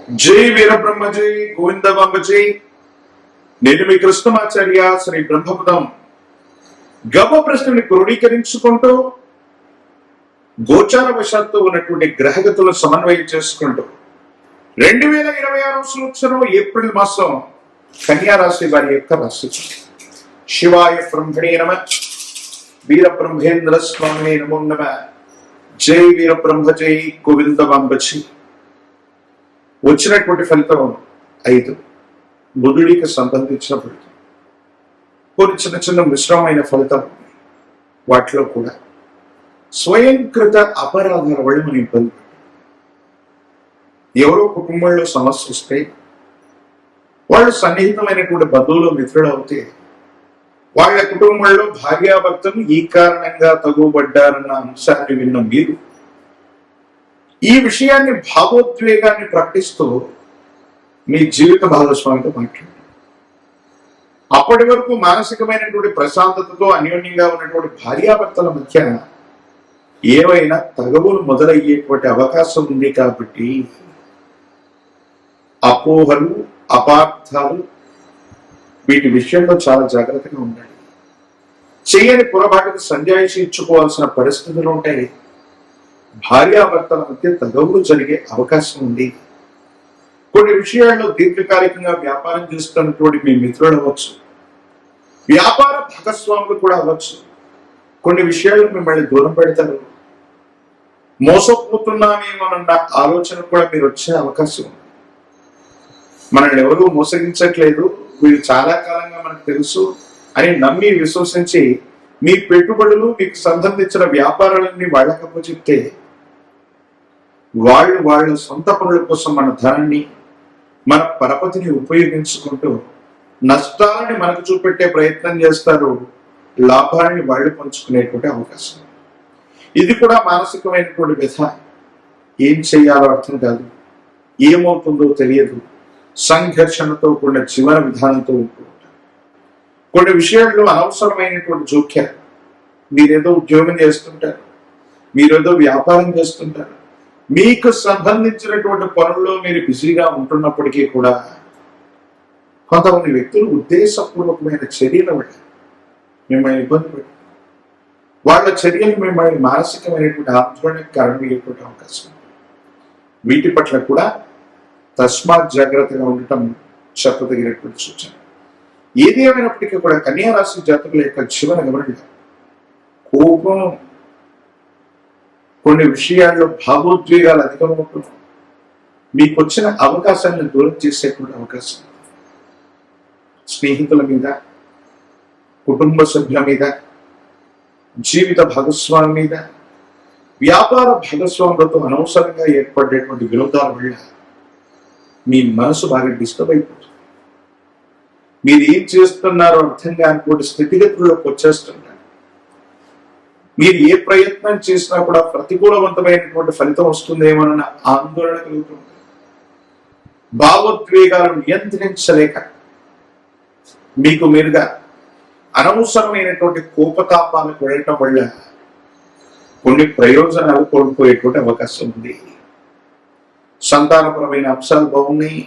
జై వీరబ్రహ్మ జై గోవిందబాంబ జై. నేను మీ కృష్ణమాచార్య శ్రీ బ్రహ్మపదం. గవ ప్రశ్నని క్రోడీకరించుకుంటూ గోచార వశాత్తు ఉన్నటువంటి గ్రహగతులను సమన్వయం చేసుకుంటూ 2026 సంవత్సరం ఏప్రిల్ మాసం కన్యా రాశి వారి యొక్క రాశి. శివాయ బ్రహ్మణే నమః. వీరబ్రహ్మేంద్ర స్వామి నమో నమః. జై వీరబ్రహ్మ జై గోవిందబాంబ జై. వచ్చినటువంటి ఫలితం 5 బుధుడికి సంబంధించిన ఫలితం. కొన్ని చిన్న చిన్న మిశ్రమమైన ఫలితాలు వాటిలో కూడా స్వయంకృత అపరాధాల వల్ల మనం ఇబ్బంది పడ్డాం. ఎవరో కుటుంబంలో సమస్య వస్తే వాళ్ళు సన్నిహితమైనటువంటి బంధువులు మిత్రులు అవుతే వాళ్ళ కుటుంబంలో భార్యాభర్తలు ఈ కారణంగా తగుబడ్డారన్న అంశాన్ని విన్న మీరు ఈ విషయాన్ని భావోద్వేగాన్ని ప్రకటిస్తూ మీ జీవిత భాగస్వామితో మాట్లాడారు. అప్పటి వరకు మానసికమైనటువంటి ప్రశాంతతతో అన్యోన్యంగా ఉన్నటువంటి భార్యాభర్తల మధ్య ఏవైనా తగవులు మొదలయ్యేటువంటి అవకాశం ఉంది. కాబట్టి అపోహలు అపార్థాలు వీటి విషయంలో చాలా జాగ్రత్తగా ఉండాలి. చేయని పొరపాటుకు సంజాయిషి ఇచ్చుకోవాల్సిన పరిస్థితులు ఉంటాయి. భార్యాభర్తల మధ్య తగవులు జరిగే అవకాశం ఉంది. కొన్ని విషయాల్లో దీర్ఘకాలికంగా వ్యాపారం చేస్తున్నటువంటి మీ మిత్రులు అవ్వచ్చు, వ్యాపార భాగస్వాములు కూడా అవ్వచ్చు. కొన్ని విషయాలు మిమ్మల్ని దూరం పెడతారు. మోసపోతున్నామేమోనన్న ఆలోచన కూడా మీరు వచ్చే అవకాశం ఉంది. మనల్ని ఎవరూ మోసగించట్లేదు, వీళ్ళు చాలా కాలంగా మనకు తెలుసు అని నమ్మి విశ్వసించి మీ పెట్టుబడులు మీకు సంబంధించిన వ్యాపారాలన్నీ వాళ్ళకప్పు చెప్తే వాళ్ళ సొంత పనుల కోసం మన ధనాన్ని మన పరపతిని ఉపయోగించుకుంటూ నష్టాలని మనకు చూపెట్టే ప్రయత్నం చేస్తారు. లాభాలని వాళ్ళు పంచుకునేటువంటి అవకాశం. ఇది కూడా మానసికమైనటువంటి వ్యధ. ఏం చేయాలో అర్థం కాదు, ఏమవుతుందో తెలియదు. సంఘర్షణతో కూడిన జీవన విధానంతో ఉంటూ ఉంటారు. కొన్ని విషయాల్లో అనవసరమైనటువంటి జోక్యాలు. మీరేదో ఉద్యోగం చేస్తుంటారు, మీరేదో వ్యాపారం చేస్తుంటారు, మీకు సంబంధించినటువంటి పనుల్లో మీరు బిజీగా ఉంటున్నప్పటికీ కూడా కొంతమంది వ్యక్తులు ఉద్దేశపూర్వకమైన చర్యల వల్ల మిమ్మల్ని ఇబ్బంది పెడతారు. వాళ్ళ చర్యలు మిమ్మల్ని మానసికమైనటువంటి ఆందోళనకు కారణమయ్యేటువంటి అవకాశం. వీటి పట్ల కూడా తస్మాత్ జాగ్రత్తగా ఉండటం చెప్పదగినటువంటి సూచన. ఏది ఏమైనప్పటికీ కూడా కన్యా రాశి జాతకుల యొక్క జీవన గమనంలో కోపం, కొన్ని విషయాల్లో భావోద్వేగాలు అధికమవుతుంది. మీకు వచ్చిన అవకాశాలను దూరం చేసేటువంటి అవకాశం. స్నేహితుల మీద, కుటుంబ సభ్యుల మీద, జీవిత భాగస్వామి మీద, వ్యాపార భాగస్వాములతో అనవసరంగా ఏర్పడేటువంటి విరోధాల వల్ల మీ మనసు బాగా డిస్టర్బ్ అయిపోతుంది. మీరు ఏం చేస్తున్నారో అర్థం కానిటువంటి స్థితిగతుల్లోకి వచ్చేస్తుంటారు. మీరు ఏ ప్రయత్నం చేసినా కూడా ప్రతికూలవంతమైనటువంటి ఫలితం వస్తుందేమోనన్న ఆందోళన కలుగుతుంది. భావోద్వేగాలను నియంత్రించలేక మీకు మీరుగా అనవసరమైనటువంటి కోపతాపాలకు వెళ్ళటం వల్ల కొన్ని ప్రయోజనాలు కోల్పోయేటువంటి అవకాశం ఉంది. సంతానపరమైన అంశాలు బాగున్నాయి.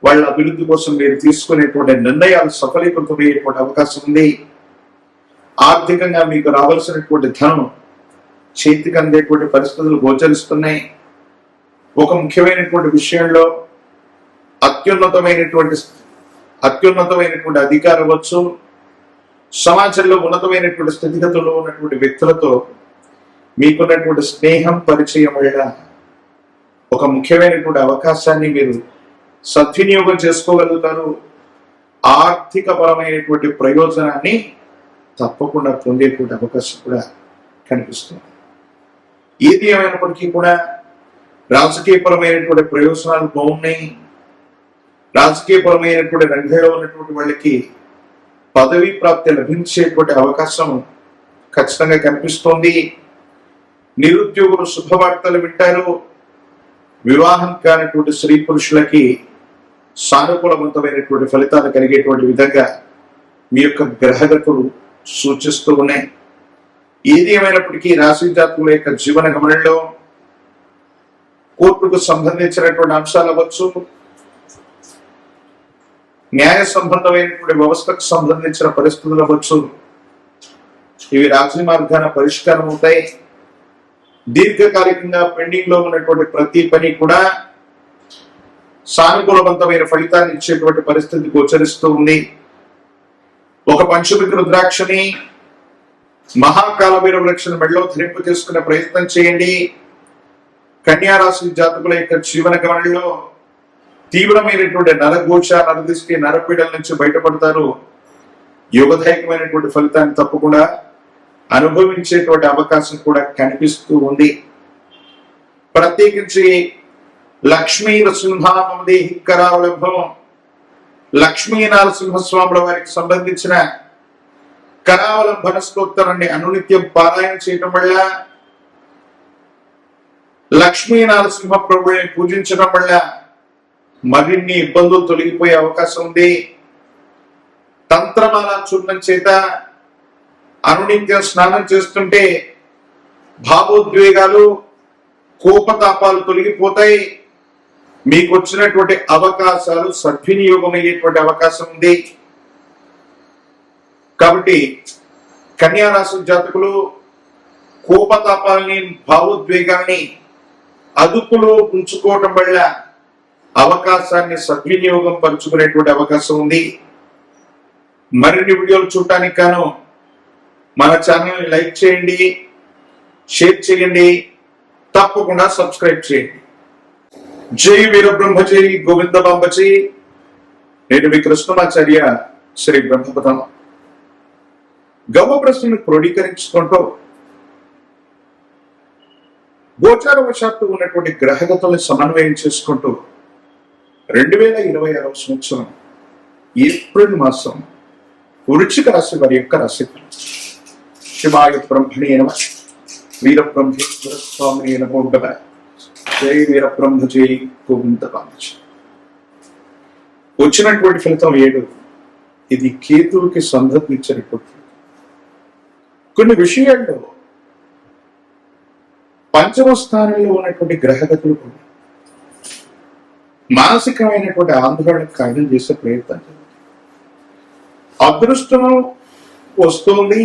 వాళ్ళ అభివృద్ధి కోసం మీరు తీసుకునేటువంటి నిర్ణయాలు సఫలీకృతమయ్యేటువంటి అవకాశం ఉంది. ఆర్థికంగా మీకు రావాల్సినటువంటి ధనం చేతికి అందేటువంటి పరిస్థితులు గోచరిస్తున్నాయి. ఒక ముఖ్యమైనటువంటి విషయంలో అత్యున్నతమైనటువంటి అధికారం అవ్వచ్చు, సమాజంలో ఉన్నతమైనటువంటి స్థితిగతుల్లో ఉన్నటువంటి వ్యక్తులతో మీకున్నటువంటి స్నేహం, పరిచయం వల్ల ఒక ముఖ్యమైనటువంటి అవకాశాన్ని మీరు సద్వినియోగం చేసుకోగలుగుతారు. ఆర్థిక పరమైనటువంటి ప్రయోజనాన్ని తప్పకుండా పొందేటువంటి అవకాశం కూడా కనిపిస్తుంది. ఏది ఏమైనప్పటికీ కూడా రాజకీయపరమైనటువంటి ప్రయోజనాలు బాగున్నాయి. రాజకీయపరమైనటువంటి రంగంలో ఉన్నటువంటి వాళ్ళకి పదవీ ప్రాప్తి లభించేటువంటి అవకాశం ఖచ్చితంగా కనిపిస్తోంది. నిరుద్యోగులు శుభవార్తలు వింటారు. వివాహం కానటువంటి స్త్రీ పురుషులకి సానుకూలవంతమైనటువంటి ఫలితాలు కలిగేటువంటి విధంగా మీ యొక్క గ్రహగతులు సూచిస్తూ ఉన్నాయి. ఏది ఏమైనప్పటికీ రాశి జాతకుల యొక్క జీవన గమనంలో కోర్టుకు సంబంధించినటువంటి అంశాలు అవ్వచ్చు, న్యాయ సంబంధమైనటువంటి వ్యవస్థకు సంబంధించిన పరిస్థితులు అవ్వచ్చు, ఇవి రాజీ మార్గాన పరిష్కారం అవుతాయి. దీర్ఘకాలికంగా పెండింగ్ లో ఉన్నటువంటి ప్రతి పని కూడా సానుకూలవంతమైన ఫలితాన్ని ఇచ్చేటువంటి పరిస్థితి గోచరిస్తూ ఉంది. ఒక పంచమిక రుద్రాక్షని మహాకాలభైరవ లక్షణ మెడలో ధరింపు చేసుకునే ప్రయత్నం చేయండి. కన్యారాశి జాతకుల యొక్క జీవన గమనంలో తీవ్రమైనటువంటి నరఘోష, నరదృష్టి, నరపీడల నుంచి బయటపడతారు. యోగదాయకమైనటువంటి ఫలితాన్ని తప్పకుండా అనుభవించేటువంటి అవకాశం కూడా కనిపిస్తూ ఉంది. ప్రత్యేకించి లక్ష్మీ నరసింహదేహి కరావలంబం, లక్ష్మీ నరసింహస్వాముల వారికి సంబంధించిన కరావలంబన స్తోత్రాన్ని అనునిత్యం పారాయణ చేయటం వల్ల, లక్ష్మీ నరసింహ ప్రభుని పూజించడం వల్ల మరిన్ని ఇబ్బందులు తొలగిపోయే అవకాశం ఉంది. తంత్రమాల చూర్ణం చేత అనునిత్యం స్నానం చేస్తుంటే భావోద్వేగాలు, కోపతాపాలు తొలగిపోతాయి. మీకు వచ్చినటువంటి అవకాశాలు సద్వినియోగం అయ్యేటువంటి అవకాశం ఉంది. కాబట్టి కన్యారాశి జాతకులు కోపతాపాలని, భావోద్వేగాల్ని అదుపులో ఉంచుకోవటం వల్ల అవకాశాన్ని సద్వినియోగం పరుచుకునేటువంటి అవకాశం ఉంది. మరిన్ని వీడియోలు చూడటానికి గాను మన ఛానల్ని లైక్ చేయండి, షేర్ చేయండి, తప్పకుండా సబ్స్క్రైబ్ చేయండి. జై వీరబ్రహ్మ, జై గోవింద బాంబజీ. నేను మీ కృష్ణమాచార్య శ్రీ బ్రహ్మపదం. గవ్వ ప్రశ్నను క్రోడీకరించుకుంటూ గోచారవశాత్తు ఉన్నటువంటి గ్రహగతుల్ని సమన్వయం చేసుకుంటూ 2026 సంవత్సరం ఏప్రిల్ మాసం వృశ్చిక రాశి వారి యొక్క రాశి శివాయ బ్రహ్మణే నమః, వీరబ్రహ్మేశ్వర స్వామినే నమో నమః. జై వీరబ్రహ్మ, జై గోవింద బాంబజీ. వచ్చినటువంటి ఫలితం 7. ఇది కేతువుకి సంబంధించినటువంటి కొన్ని విషయాల్లో పంచమ స్థానంలో ఉన్నటువంటి గ్రహగతులు కూడా మానసికమైనటువంటి ఆందోళనకు కారణం చేసే ప్రయత్నం జరుగుతుంది. అదృష్టం వస్తుంది,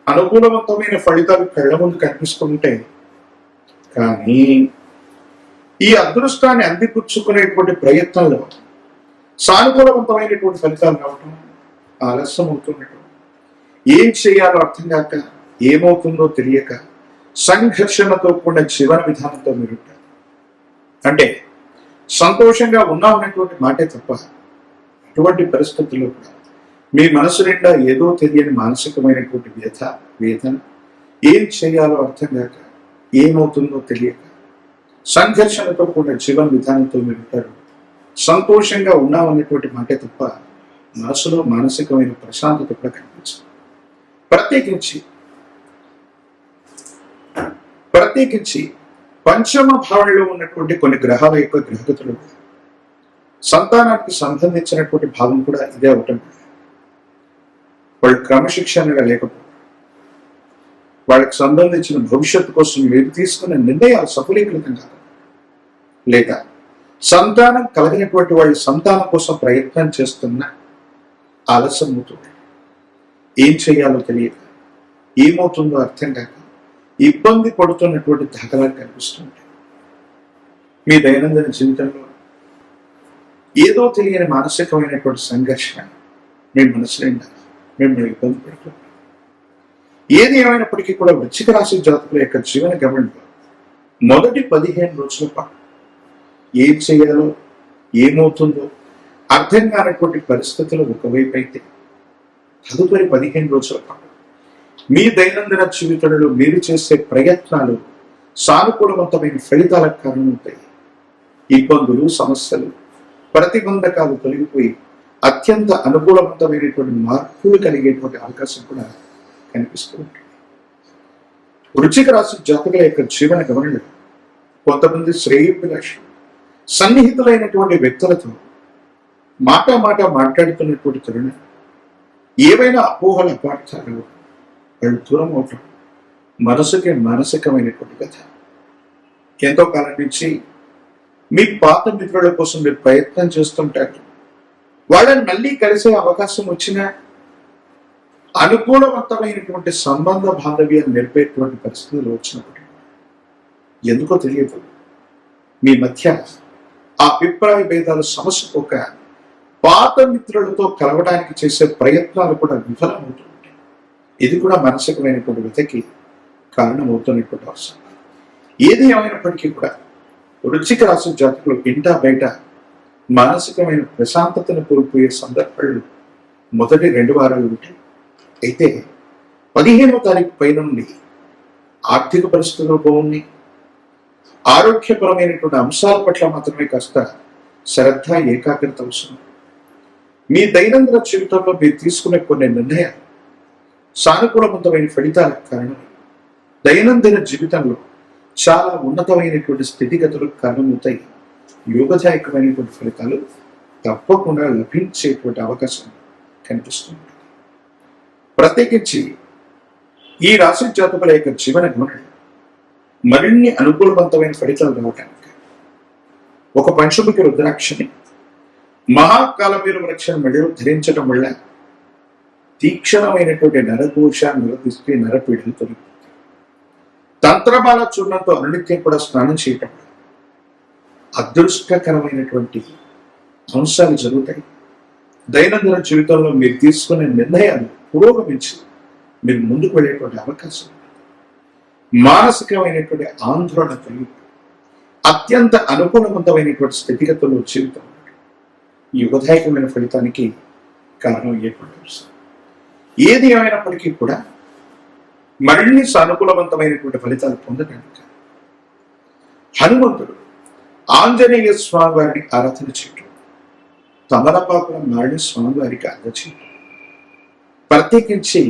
అనుకూలవంతమైన ఫలితాలు కళ్ళ ముందు కనిపిస్తుంటే, కానీ ఈ అదృష్టాన్ని అందిపుచ్చుకునేటువంటి ప్రయత్నంలో సానుకూలవంతమైనటువంటి ఫలితాలు రావటం ఆలస్యం అవుతున్నట్టు, ఏం చేయాలో అర్థం కాక, ఏమవుతుందో తెలియక సంఘర్షణతో కూడిన జీవన విధానంతో మీరు ఉంటారు. అంటే సంతోషంగా ఉన్నటువంటి మాటే తప్ప అటువంటి పరిస్థితుల్లో కూడా మీ మనసు నిండా ఏదో తెలియని మానసికమైనటువంటి వ్యథ, వేదన, ఏం చేయాలో అర్థం కాక, ఏమవుతుందో తెలియక సంఘర్షణతో కూడిన జీవన విధానంతో మీరు ఉంటారు. సంతోషంగా ఉన్నామనేటువంటి మాటే తప్ప మనసులో మానసికమైన ప్రశాంతత కూడా కనిపించదు. ప్రత్యేకించి పంచమ భావంలో ఉన్నటువంటి కొన్ని గ్రహాల యొక్క గ్రహగతులు సంతానానికి సంబంధించినటువంటి భావం కూడా ఇదే అవటం. వాళ్ళు క్రమశిక్షణగా లేకపోవడం, వాళ్ళకి సంబంధించిన భవిష్యత్తు కోసం మీరు తీసుకున్న నిర్ణయాలు సఫలీకృతం కాదు, లేదా సంతానం కలిగినటువంటి వాళ్ళు సంతానం కోసం ప్రయత్నం చేస్తున్న ఆలస్యం అవుతుంది. ఏం చేయాలో తెలియక, ఏమవుతుందో అర్థం కాక ఇబ్బంది పడుతున్నటువంటి దాఖలాలు కనిపిస్తుంటాయి. మీ దైనందిన జీవితంలో ఏదో తెలియని మానసికమైనటువంటి సంఘర్షణ మీ మనసు నిండా మిమ్మల్ని ఇబ్బంది పెడుతుంది. ఏది ఏమైనప్పటికీ కూడా వృశ్చిక రాశి జాతకుల యొక్క జీవన గమనంలో మొదటి 15 రోజుల పాటు ఏం చేయాలో, ఏమవుతుందో అర్థం కానటువంటి పరిస్థితులు ఒకవైపు అయితే, తదుపరి 15 రోజుల పాటు మీ దైనందిన జీవితంలో మీరు చేసే ప్రయత్నాలు సానుకూలవంతమైన ఫలితాలకు కారణమవుతాయి. ఇబ్బందులు, సమస్యలు, ప్రతిబంధకాలు తొలగిపోయి అత్యంత అనుకూలవంతమైనటువంటి మార్పులు కలిగేటువంటి అవకాశం కూడా కనిపిస్తూ ఉంటుంది. వృశ్చిక రాశి జాతకుల యొక్క జీవన గమనంలో కొంతమంది శ్రేయోభిలాషులు, సన్నిహితులైనటువంటి వ్యక్తులతో మాట మాట్లాడుతున్నటువంటి తరుణం ఏవైనా అపోహల అపార్థాలు వాళ్ళు దూరం అవటం మనసుకి మానసికమైనటువంటి కథ. ఎంతో కాలం నుంచి మీ పాత మిత్రుల కోసం మీరు ప్రయత్నం చేస్తుంటారు. వాళ్ళని మళ్ళీ కలిసే అవకాశం వచ్చినా అనుకూలవంతమైనటువంటి సంబంధ బాంధవ్యాలు నిలిపేటువంటి పరిస్థితులు వచ్చినప్పుడు ఎందుకో తెలియదు మీ మధ్య ఆ అభిప్రాయ భేదాలు సమస్యపోక పాత మిత్రులతో కలవడానికి చేసే ప్రయత్నాలు కూడా విఫలమవుతుంటాయి. ఇది కూడా మానసికమైనటువంటి వ్యతకి కారణమవుతున్నటువంటి అవసరం. ఏది ఏమైనప్పటికీ కూడా వృశ్చిక రాశి జాతకులు ఇంటా బయట మానసికమైన ప్రశాంతతను కోల్పోయే సందర్భాలు మొదటి 2 వారాలు ఉంటాయి. అయితే 15వ తారీఖు పైన నుండి ఆర్థిక పరిస్థితులు బాగున్నాయి. ఆరోగ్యపరమైనటువంటి అంశాల పట్ల మాత్రమే కాస్త శ్రద్ధ ఏకాగ్రత అవసరం. మీ దైనందిన జీవితంలో మీరు తీసుకునే కొన్ని నిర్ణయాలు సానుకూలవంతమైన ఫలితాలకు కారణం దైనందిన జీవితంలో చాలా ఉన్నతమైనటువంటి స్థితిగతులకు కారణమవుతాయి. యోగదాయకమైనటువంటి ఫలితాలు తప్పకుండా లభించేటువంటి అవకాశం కనిపిస్తుంది. ప్రత్యేకించి ఈ రాశి జాతకుల యొక్క జీవన గమనం మరిన్ని అనుకూలవంతమైన ఫలితాలు రావడానికి ఒక పంచముఖి రుద్రాక్షని మహాకాలమీరు వృక్షం మెడలో ధరించడం వల్ల తీక్షణమైనటువంటి నరఘోష నరదిష్టి నరపీడలు తొలగిపోతాయి. తంత్రబాల చూర్ణంతో అనునిత్యం కూడా స్నానం చేయటం అదృష్టకరమైనటువంటి అంశాలు జరుగుతాయి. దైనందిన జీవితంలో మీరు తీసుకునే నిర్ణయాలు పురోగమించి మీరు ముందుకు వెళ్ళేటువంటి అవకాశం, మానసికమైనటువంటి ఆందోళన కలిగి అత్యంత అనుకూలవంతమైనటువంటి స్థితిగతుల్లో జీవితం ఈ యుగదాయకమైన ఫలితానికి కారణం అయ్యేటువంటి అంశం. ఏది ఏమైనప్పటికీ కూడా మరిన్ని సానుకూలవంతమైనటువంటి ఫలితాలు పొందడానికి హనుమంతుడు ఆంజనేయ స్వామి వారిని ఆరాధన చేయటం, తమలపాకుల మారిని స్వామివారికి అందచేయటం, ప్రత్యేకించి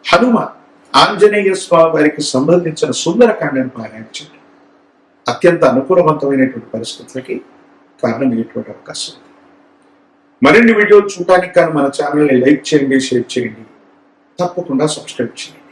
హనుమ ఆంజనేయ స్వామి వారికి సంబంధించిన సుందరకాండను పారాయణ చేయడం అత్యంత అనుకూలవంతమైనటువంటి పరిస్థితులకి కారణమయ్యేటువంటి అవకాశం ఉంది. మరిన్ని వీడియోలు చూడటానికి కానీ మన ఛానల్ని లైక్ చేయండి, షేర్ చేయండి, తప్పకుండా సబ్స్క్రైబ్ చేయండి.